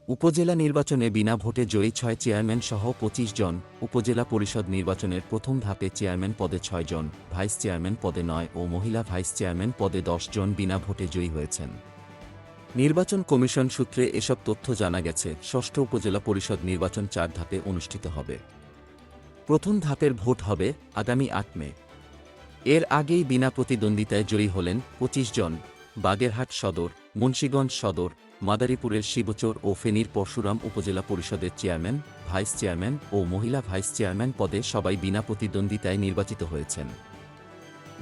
উপজেলা নির্বাচনে বিনা ভোটে জয়ী ৬ চেয়ারম্যান সহ ২৫ জন, উপজেলা পরিষদ নির্বাচনের প্রথম ধাপে চেয়ারম্যান পদে ৬ জন, ভাইস চেয়ারম্যান পদে ৯ ও মহিলা ভাইস চেয়ারম্যান পদে ১০ জন বিনা ভোটে জয়ী হয়েছেন। নির্বাচন কমিশন সূত্রে এসব তথ্য জানা গেছে। ষষ্ঠ উপজেলা পরিষদ নির্বাচন ৪ ধাপে অনুষ্ঠিত হবে। প্রথম ধাপের ভোট হবে আগামী ৮ মে। এর আগেই বিনা প্রতিদ্বন্দ্বিতায় জয়ী হলেন ২৫ জন। বাগেরহাট সদর, মুন্সিগঞ্জ সদর, মাদারীপুরের শিবচর ও ফেনীর পরশুরাম উপজেলা পরিষদের চেয়ারম্যান, ভাইস চেয়ারম্যান ও মহিলা ভাইস চেয়ারম্যান পদে সবাই বিনা প্রতিদ্বন্দ্বিতায় নির্বাচিত হয়েছেন।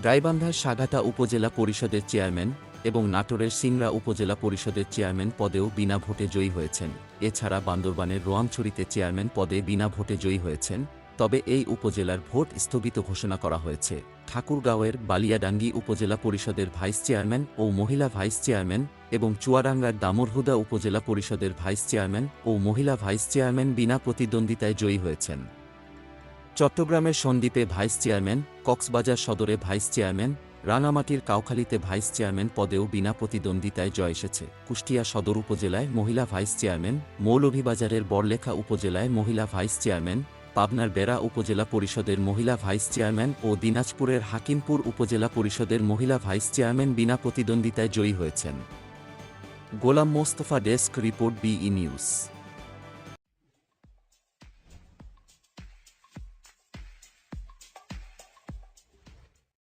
গাইবান্ধার সাঘাটা উপজেলা পরিষদের চেয়ারম্যান এবং নাটোরের সিংড়া উপজেলা পরিষদের চেয়ারম্যান পদেও বিনা ভোটে জয়ী হয়েছেন। এছাড়া বান্দরবানের রোয়াংছড়িতে চেয়ারম্যান পদে বিনা ভোটে জয়ী হয়েছেন, তবে এই উপজেলার ভোট স্থগিত ঘোষণা করা হয়েছে। ঠাকুরগাঁওয়ের বালিয়াডাঙ্গি উপজেলা পরিষদের ভাইস চেয়ারম্যান ও মহিলা ভাইস চেয়ারম্যান এবং চুয়াডাঙ্গার দামুরহুদা উপজেলা পরিষদের ভাইস চেয়ারম্যান ও মহিলা ভাইস চেয়ারম্যান বিনা প্রতিদ্বন্দ্বিতায় জয়ী হয়েছেন। চট্টগ্রামের সন্দ্বীপে ভাইস চেয়ারম্যান, কক্সবাজার সদরে ভাইস চেয়ারম্যান, রাঙামাটির কাউখালীতে ভাইস চেয়ারম্যান পদেও বিনা প্রতিদ্বন্দ্বিতায় জয় এসেছে। কুষ্টিয়া সদর উপজেলায় মহিলা ভাইস চেয়ারম্যান, মৌলভীবাজারের বড়লেখা উপজেলায় মহিলা ভাইস চেয়ারম্যান, পাবনার বেড়া উপজেলা পরিষদের মহিলা ভাইস চেয়ারম্যান ও দিনাজপুরের হাকিমপুর উপজেলা পরিষদের মহিলা ভাইস চেয়ারম্যান বিনা প্রতিদ্বন্দ্বিতায় জয়ী হয়েছেন। Golam Mostafa, desk report, BE news.